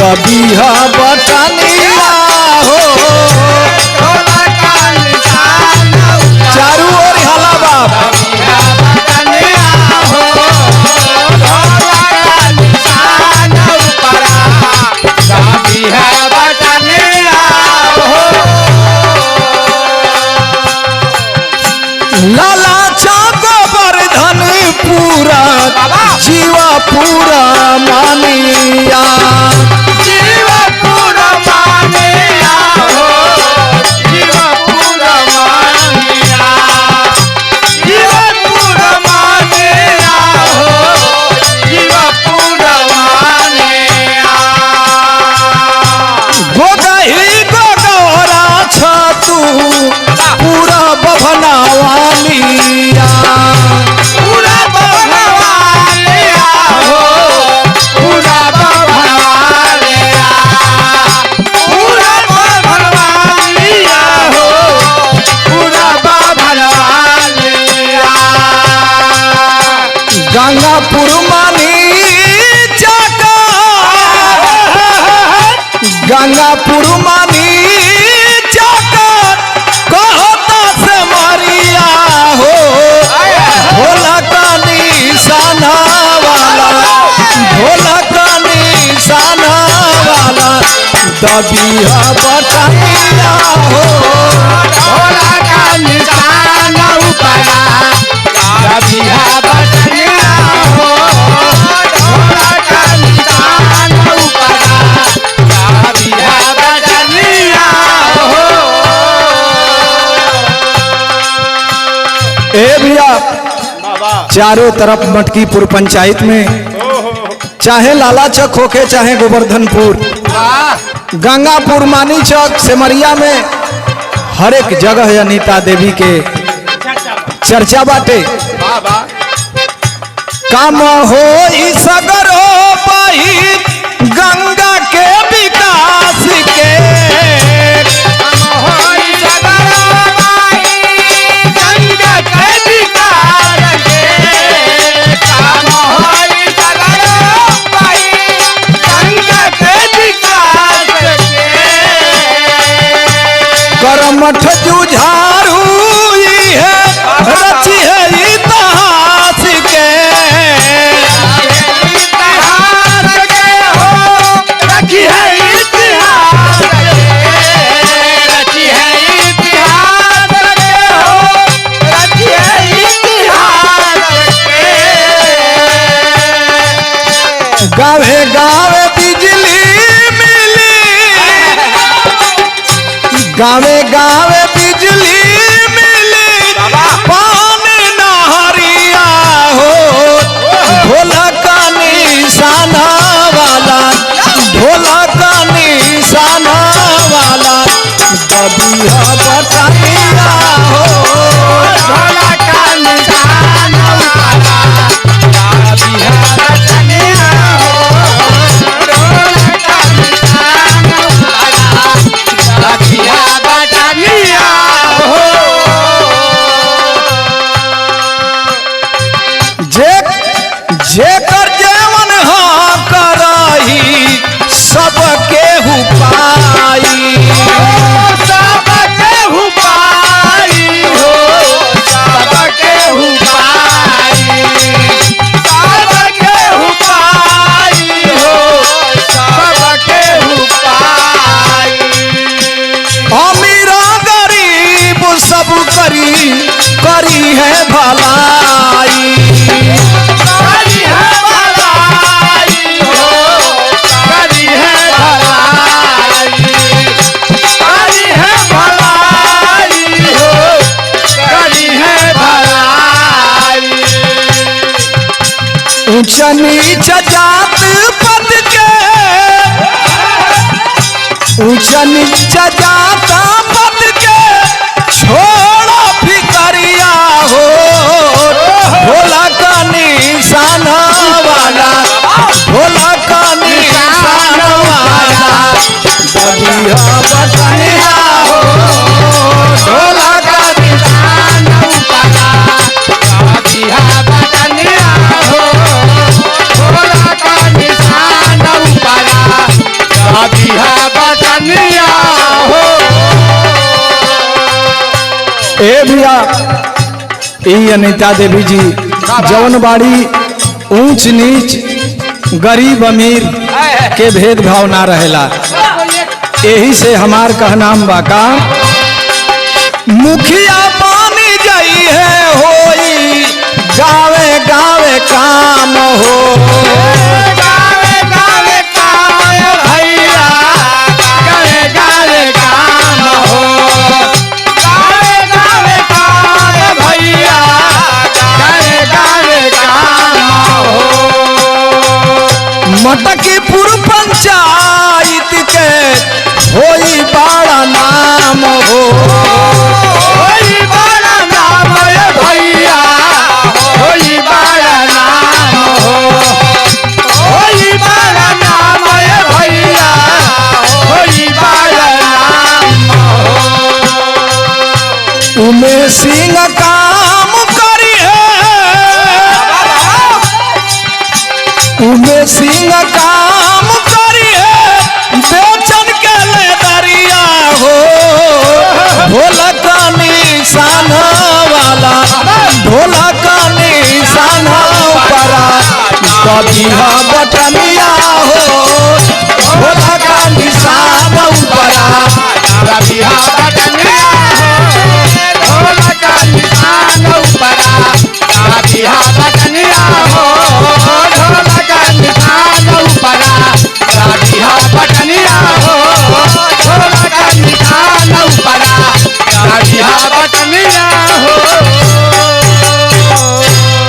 दबिया बटनिया हो चारू ओर हला बाप लाला चाको वर्धन पूरा जीवा पूरा मानिया जीवा पूरा मानिया हो जीवा पूरा मानिया जीवा पूरा मानिया हो जीवा पूरा मानिया गोगही गोगोरा छतू पूरा बभनावालिया पूरा बभनावालिया हो पूरा बभनावालिया पूरा बभनावालिया हो पूरा बभनावालिया गंगापुर मानी जाका गंगापुर मानी जाका कहता से मारिया हो भोला का निशाना वाला भोला का निशाना वाला दबिया बटनिया हो भोला का निशान ऊपरा दबिया बटनिया हो भोला का निशान ऊपरा दबिया बटनिया हो। ए भैया चारों तरफ मटकीपुर पंचायत में चाहे लाला चौक होके चाहे गोवर्धनपुर गंगापुर मानी चौक सेमरिया में हर एक जगह अनीता देवी के चर्चा बाटे काम हो सगरो बही गंगा के विकास के करमठ जुझारू है रची है इतिहास के रखी है इतिहास रखी है इतिहास हो रखी है इतिहास गावे गावे बिजली मिली गावे गावे बिजली मिली पानी नहरिया हो भोला का निशाना वाला भोला का निशाना वाला दबिया बटनिया हो भोला का निशान वाला दबिया बटनिया हो भोला का निशान वाला दबिया बटनिया हो। जेकर जेवन हाँ करही सबके हुपाई सबके हुपाई हो सबके हुपाई सबके हुपाई हो सबके हुपाई अमीरा गरीब सब करी है भलाई करी है भलाई हो करी है भलाई करी है भलाई हो करी है भलाई ऊंच नीच जात पद के ऊंच नीच जात पद के छोड़ो फिकरिया हो भोला का निशाना वाला भोला का निशाना वाला दबिया बटनिया हो भोला का निशान ऊपरा दबिया बटनिया हो भोला का निशान ऊपरा ई अनीता देवी जी जौन बाड़ी ऊंच नीच गरीब अमीर के भेदभाव ना रहेला। यही से हमार कहनाम बाका मुखिया पानी जाई है होई गावे गावे काम हो। गावे गावे काम भैया गावे गावे काम हो। गावे गावे काम भैया गावे गावे काम हो। मटकीपुर पंचायत के होई बड़ा नाम हो। होई बड़ा नाम है भैया होई बड़ा नाम हो। होई बड़ा नाम है भैया होई बड़ा नाम हो। उमेश सिंह काम करी है। उमेश सिंह काम करी है बेचन के ले दरिया हो। भोला का निशान वाला भोला का निशान परा कभी बटनिया हो। भोला का निशान परा रबिया बटनिया हो। ढोल का निशान ऊपरा रबिया बटनिया